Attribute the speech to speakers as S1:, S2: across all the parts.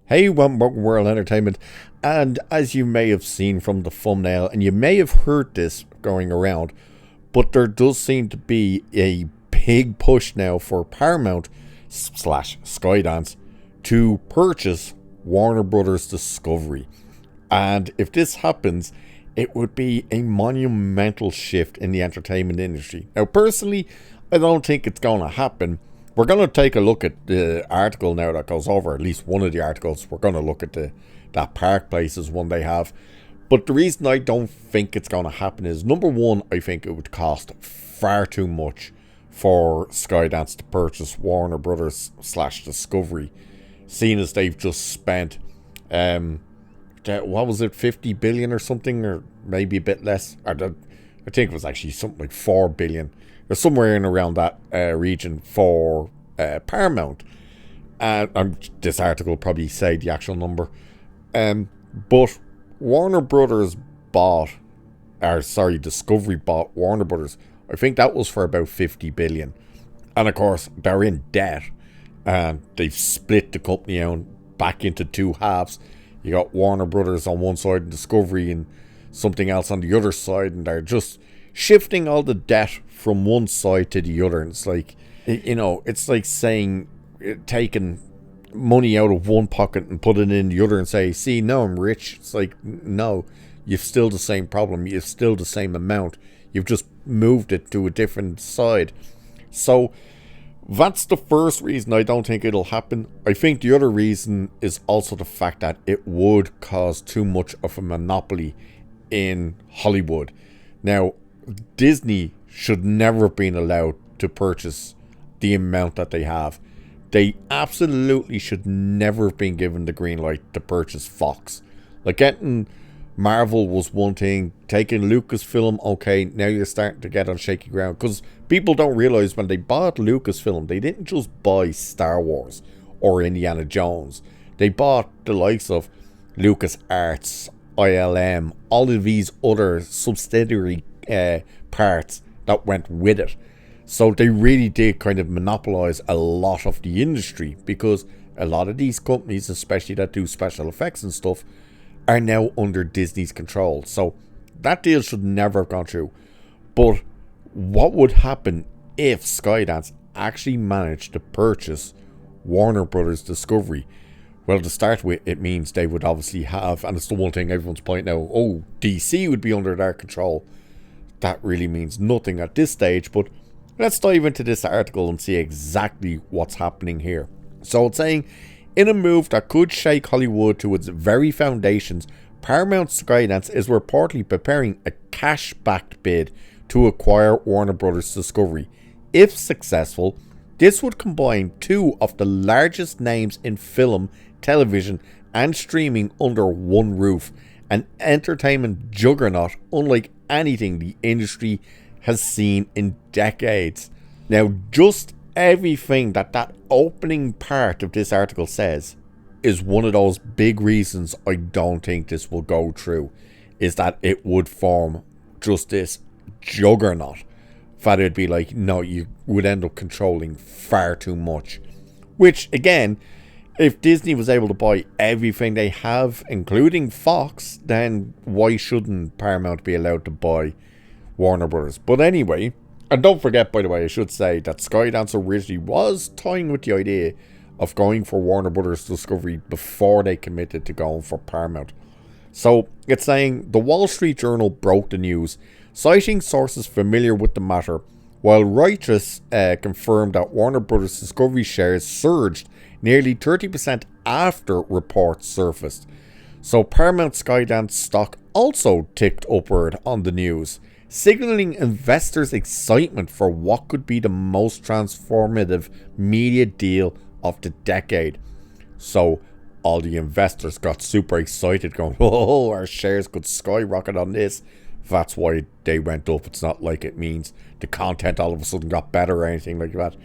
S1: Hey, welcome to World Entertainment, and as you may have seen from the thumbnail, and you may have heard this going around, but there does seem to be a big push now for Paramount slash Skydance to purchase Warner Bros Discovery. And if this happens, it would be a monumental shift in the entertainment industry. Now, personally, I don't think it's going to happen. We're going to take a look at the article now that goes over, at least one of the articles. We're going to look at that Park Places one they have. But the reason I don't think it's going to happen is, number one, I think it would cost far too much for Skydance to purchase Warner Brothers slash Discovery, seeing as they've just spent, what was it, 50 billion or something, or maybe a bit less. I think it was actually something like 4 billion. Or somewhere in around that region for Paramount. This article will probably say the actual number. But Warner Brothers Discovery bought Warner Brothers. I think that was for about 50 billion. And of course, they're in debt. And they've split the company out back into two halves. You got Warner Brothers on one side and Discovery and something else on the other side. And they're just shifting all the debt from one side to the other. And it's like, it's like saying, taking money out of one pocket and put it in the other and say, see, now I'm rich. It's like, no, you've still the same problem. You've still the same amount. You've just moved it to a different side. So that's the first reason I don't think it'll happen. I think the other reason is also the fact that it would cause too much of a monopoly in Hollywood. Now, Disney should never have been allowed to purchase the amount that they have. They absolutely should never have been given the green light to purchase Fox. Like, getting Marvel was one thing, taking Lucasfilm, okay, now you're starting to get on shaky ground. Because people don't realize when they bought Lucasfilm, they didn't just buy Star Wars or Indiana Jones. They bought the likes of LucasArts, ILM, all of these other subsidiary parts that went with it. So they really did kind of monopolize a lot of the industry, because a lot of these companies, especially that do special effects and stuff, are now under Disney's control. So that deal should never have gone through. But what would happen if Skydance actually managed to purchase Warner Brothers Discovery? Well, to start with, it means they would obviously have, and it's the one thing everyone's pointing out, DC would be under their control. That really means nothing at this stage, but let's dive into this article and see exactly what's happening here. So it's saying, in a move that could shake Hollywood to its very foundations, Paramount Skydance is reportedly preparing a cash-backed bid to acquire Warner Bros. Discovery. If successful, this would combine two of the largest names in film, television, and streaming under one roof. An entertainment juggernaut unlike anything the industry has seen in decades. Now, just everything that opening part of this article says is one of those big reasons I don't think this will go through, is that it would form just this juggernaut that it'd be like, no, you would end up controlling far too much. Which, again, if Disney was able to buy everything they have, including Fox, then why shouldn't Paramount be allowed to buy Warner Bros.? But anyway, and don't forget, by the way, I should say that Skydance originally was toying with the idea of going for Warner Bros. Discovery before they committed to going for Paramount. So it's saying the Wall Street Journal broke the news, citing sources familiar with the matter, while Reuters confirmed that Warner Bros. Discovery shares surged nearly 30% after reports surfaced. So Paramount Skydance stock also ticked upward on the news, signaling investors' excitement for what could be the most transformative media deal of the decade. So all the investors got super excited, going, oh, our shares could skyrocket on this. That's why they went up. It's not like it means the content all of a sudden got better or anything like that.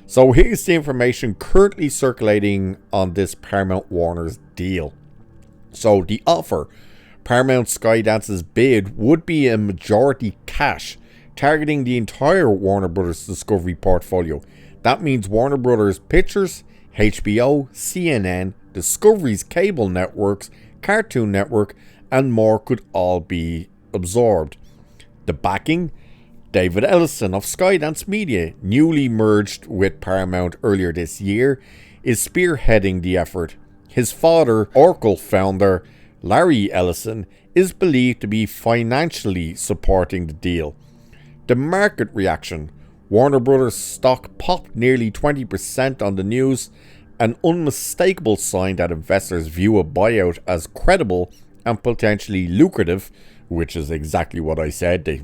S1: So here's the information currently circulating on this Paramount Warner's deal. So the offer, Paramount Skydance's bid, would be a majority cash, targeting the entire Warner Bros. Discovery portfolio. That means Warner Bros. Pictures, HBO, CNN, Discovery's cable networks, Cartoon Network, and more could all be absorbed. The backing? David Ellison of Skydance Media, newly merged with Paramount earlier this year, is spearheading the effort. His father, Oracle founder Larry Ellison, is believed to be financially supporting the deal. The market reaction: Warner Bros. Stock popped nearly 20% on the news, an unmistakable sign that investors view a buyout as credible and potentially lucrative, which is exactly what I said. They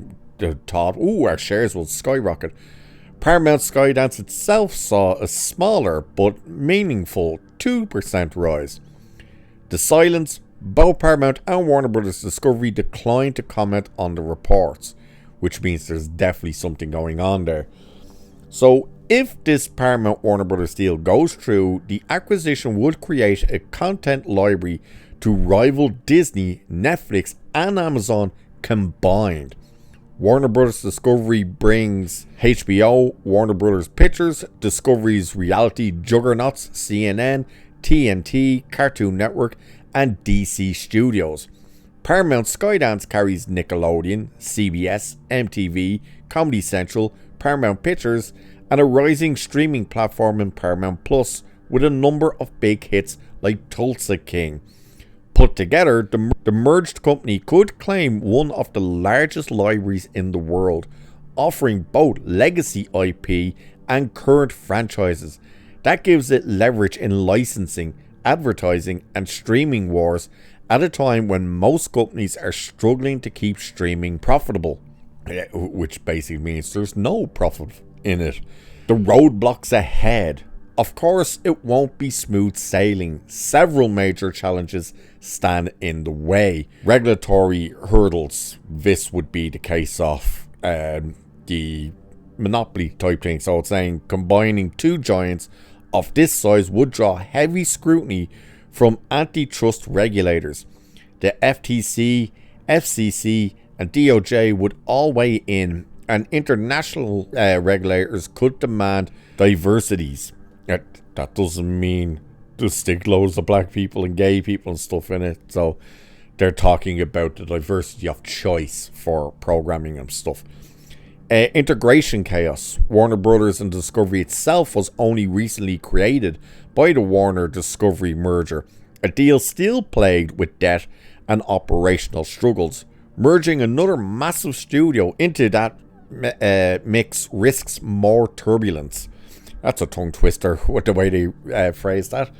S1: thought, our shares will skyrocket. Paramount Skydance itself saw a smaller but meaningful 2% rise. The silence: both Paramount and Warner Bros. Discovery declined to comment on the reports, which means there's definitely something going on there. So if this Paramount Warner Bros. Deal goes through, the acquisition would create a content library to rival Disney, Netflix, and Amazon combined. Warner Bros. Discovery brings HBO, Warner Bros. Pictures, Discovery's reality juggernauts, CNN, TNT, Cartoon Network, and DC Studios. Paramount Skydance carries Nickelodeon, CBS, MTV, Comedy Central, Paramount Pictures, and a rising streaming platform in Paramount Plus, with a number of big hits like Tulsa King. Put together, the merged company could claim one of the largest libraries in the world, offering both legacy IP and current franchises. That gives it leverage in licensing, advertising, and streaming wars at a time when most companies are struggling to keep streaming profitable, which basically means there's no profit in it. The roadblocks ahead: of course, it won't be smooth sailing. Several major challenges stand in the way. Regulatory hurdles. This would be the case of the monopoly type thing. So it's saying combining two giants of this size would draw heavy scrutiny from antitrust regulators. The FTC, FCC, and DOJ would all weigh in, and international regulators could demand diversities. That doesn't mean to stick loads of black people and gay people and stuff in it. So they're talking about the diversity of choice for programming and stuff. Integration chaos. Warner Bros. And Discovery itself was only recently created by the Warner Discovery merger, a deal still plagued with debt and operational struggles. Merging another massive studio into that mix risks more turbulence. That's a tongue twister with the way they phrase that.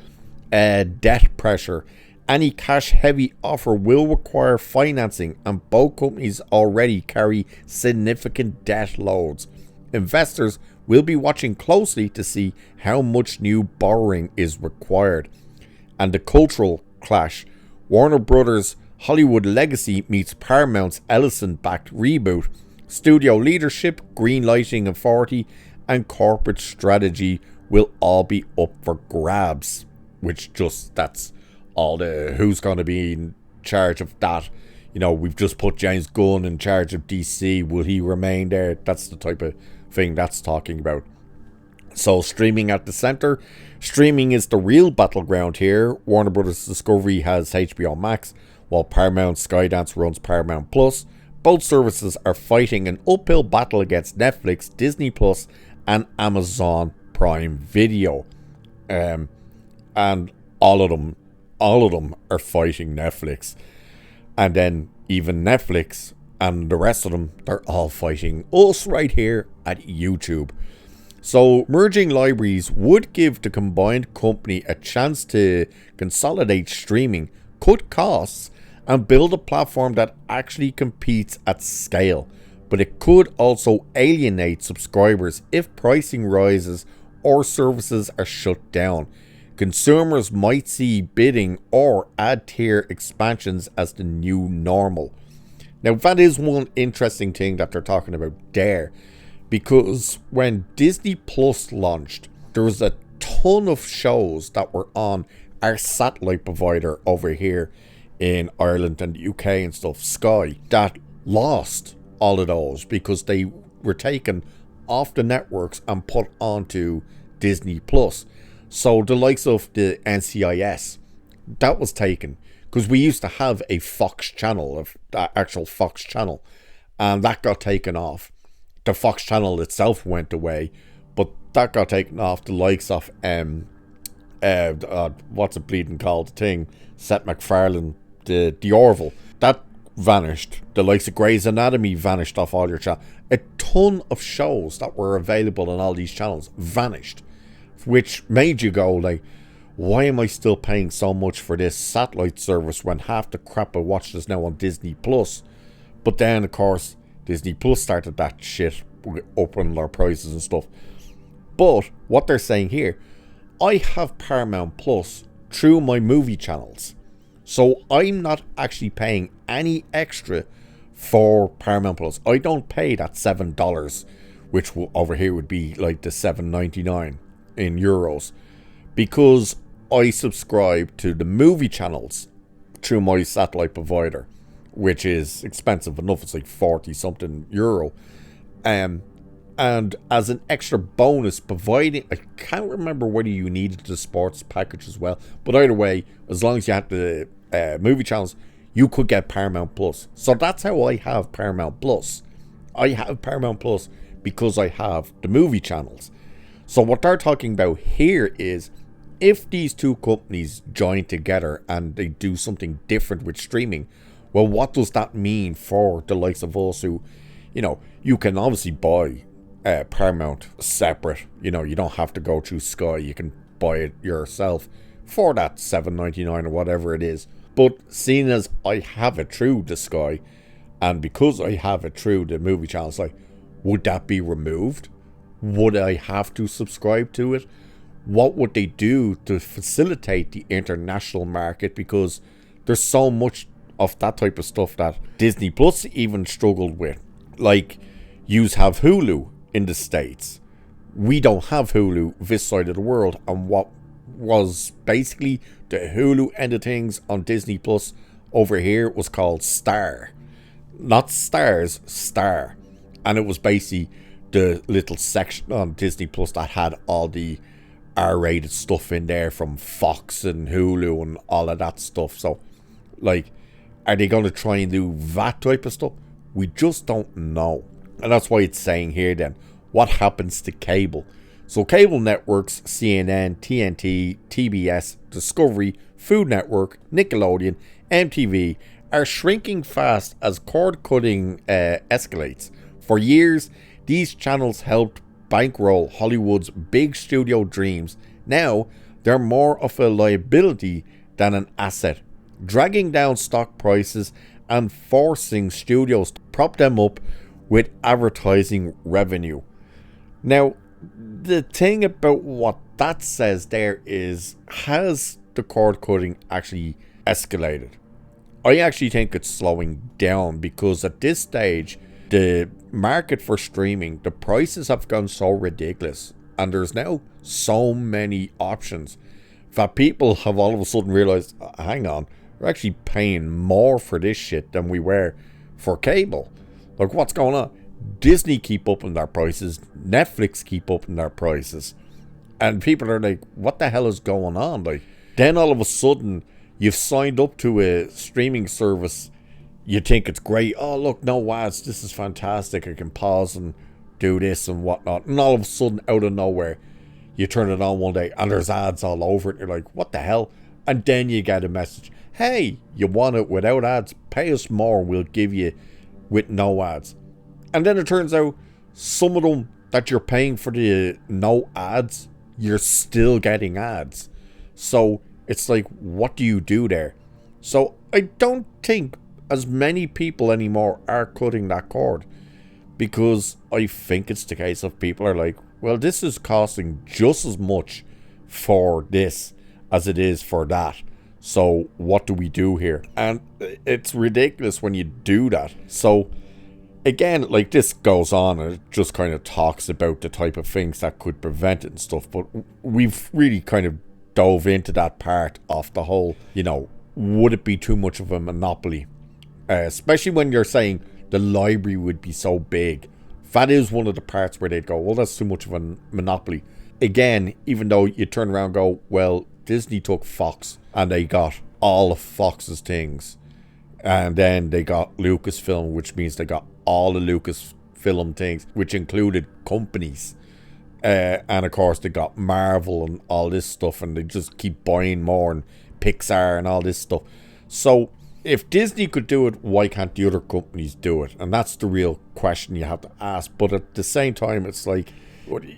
S1: Debt pressure. Any cash-heavy offer will require financing, and both companies already carry significant debt loads. Investors will be watching closely to see how much new borrowing is required. And the cultural clash. Warner Bros. Hollywood legacy meets Paramount's Ellison-backed reboot. Studio leadership, greenlighting authority, and corporate strategy will all be up for grabs. That's all the who's going to be in charge of that. We've just put James Gunn in charge of DC. Will he remain there? That's the type of thing that's talking about. So streaming at the center. Streaming is the real battleground here. Warner Bros. Discovery has HBO Max, while Paramount Skydance runs Paramount Plus. Both services are fighting an uphill battle against Netflix, Disney Plus, and Amazon Prime Video. And all of them are fighting Netflix. And then even Netflix and the rest of them, they're all fighting us right here at YouTube. So merging libraries would give the combined company a chance to consolidate streaming, cut costs, and build a platform that actually competes at scale. But it could also alienate subscribers if pricing rises or services are shut down. Consumers might see bidding or ad tier expansions as the new normal. Now, that is one interesting thing that they're talking about there, because when Disney Plus launched, there was a ton of shows that were on our satellite provider over here in Ireland and the UK and stuff, Sky, that lost all of those because they were taken off the networks and put onto Disney Plus. So the likes of the NCIS, that was taken. Because we used to have a Fox channel, an actual Fox channel. And that got taken off. The Fox channel itself went away. But that got taken off. The likes of, what's it bleeding called? The thing, Seth MacFarlane, the Orville. That vanished. The likes of Grey's Anatomy vanished off all your channels. A ton of shows that were available on all these channels vanished, which made you go like, why am I still paying so much for this satellite service when half the crap I watch is now on Disney Plus? But then of course Disney Plus started that shit, upping their prices and stuff. But what they're saying here, I have Paramount Plus through my movie channels. So I'm not actually paying any extra for Paramount Plus. I don't pay that $7, which over here would be like the $7.99 in euros, because I subscribe to the movie channels through my satellite provider, which is expensive enough. It's like 40 something euro. And as an extra bonus, providing, I can't remember whether you needed the sports package as well, but either way, as long as you had the movie channels, you could get Paramount Plus. So that's how I have Paramount Plus. I have Paramount Plus because I have the movie channels. So what they're talking about here is, if these two companies join together and they do something different with streaming, well, what does that mean for the likes of us who, you can obviously buy Paramount separate. You don't have to go through Sky. You can buy it yourself for that $7.99 or whatever it is. But seeing as I have it through the Sky, and because I have it through the movie channels, like, would that be removed? Would I have to subscribe to it? What would they do to facilitate the international market? Because there's so much of that type of stuff that Disney Plus even struggled with. Like, yous have Hulu in the States. We don't have Hulu this side of the world. And what was basically the Hulu end of things on Disney Plus over here was called Star. Not Stars, Star. And it was basically the little section on Disney Plus that had all the R-rated stuff in there from Fox and Hulu and all of that stuff. So, like, are they going to try and do that type of stuff? We just don't know. And that's why it's saying here then, what happens to cable? So cable networks, CNN, TNT, TBS, Discovery, Food Network, Nickelodeon, MTV are shrinking fast as cord cutting escalates. For years, these channels helped bankroll Hollywood's big studio dreams. Now, they're more of a liability than an asset, dragging down stock prices and forcing studios to prop them up with advertising revenue. Now, the thing about what that says there is, has the cord cutting actually escalated? I actually think it's slowing down, because at this stage, the market for streaming, the prices have gone so ridiculous, and there's now so many options that people have all of a sudden realized, hang on, we're actually paying more for this shit than we were for cable. Like, what's going on? Disney keep upping their prices, Netflix keep upping their prices, and people are like, what the hell is going on? Like, then all of a sudden you've signed up to a streaming service, you think it's great, oh look, no ads, this is fantastic, I can pause and do this and whatnot, and all of a sudden, out of nowhere, you turn it on one day and there's ads all over it. You're like, what the hell? And then you get a message, hey, you want it without ads, pay us more, we'll give you with no ads. And then it turns out some of them that you're paying for the no ads, you're still getting ads. So it's like, what do you do there? So I don't think as many people anymore are cutting that cord, because I think it's the case of people are like, well, this is costing just as much for this as it is for that. So what do we do here? And it's ridiculous when you do that. So again, like, this goes on and it just kind of talks about the type of things that could prevent it and stuff, but we've really kind of dove into that part of the whole, would it be too much of a monopoly? Especially when you're saying the library would be so big. That is one of the parts where they'd go, well, that's too much of a monopoly. again, even though you turn around and go, well, Disney took Fox and they got all of Fox's things. And then they got Lucasfilm, which means they got all the Lucasfilm things, which included companies. And of course, they got Marvel and all this stuff, and they just keep buying more, and Pixar and all this stuff. So, if Disney could do it, why can't the other companies do it? And that's the real question you have to ask. But at the same time, it's like,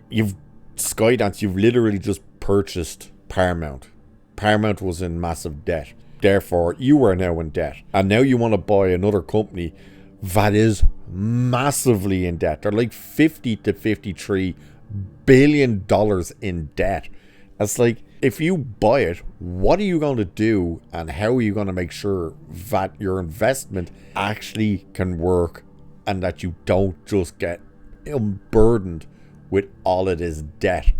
S1: you've Skydance, you've literally just purchased Paramount. Paramount was in massive debt. Therefore, you are now in debt. And now you want to buy another company that is massively in debt. They're like $50 to $53 billion in debt. It's like, if you buy it, what are you going to do, and how are you going to make sure that your investment actually can work and that you don't just get burdened with all of this debt?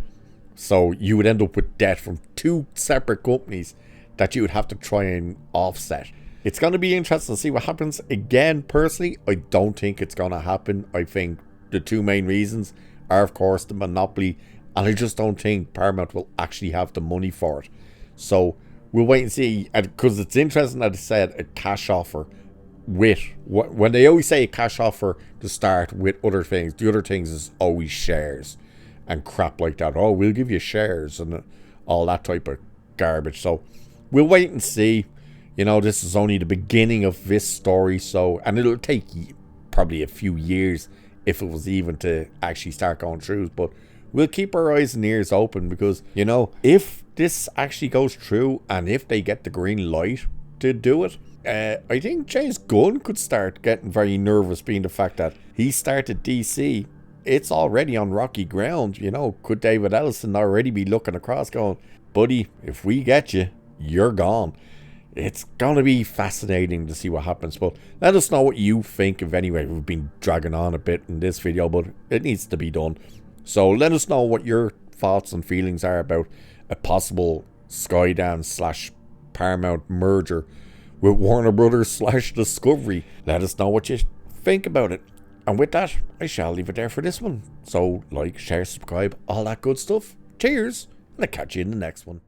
S1: So you would end up with debt from two separate companies that you would have to try and offset. It's going to be interesting to see what happens. Again, personally, I don't think it's going to happen. I think the two main reasons are, of course, the monopoly, and I just don't think Paramount will actually have the money for it. So we'll wait and see, because it's interesting that it said a cash offer with, when they always say a cash offer to start with other things, the other things is always shares and crap like that. Oh, we'll give you shares and all that type of garbage. So we'll wait and see. You know, this is only the beginning of this story, so, and it'll take probably a few years if it was even to actually start going through. But we'll keep our eyes and ears open, because, you know, if this actually goes through and if they get the green light to do it, I think James Gunn could start getting very nervous, being the fact that he started DC. It's already on rocky ground. You know, could David Ellison already be looking across going, buddy, if we get you, you're gone. It's going to be fascinating to see what happens. But let us know what you think of anyway. We've been dragging on a bit in this video, but it needs to be done. So let us know what your thoughts and feelings are about a possible Skydance / Paramount merger with Warner Bros / Discovery. Let us know what you think about it. And with that, I shall leave it there for this one. So like, share, subscribe, all that good stuff. Cheers, and I'll catch you in the next one.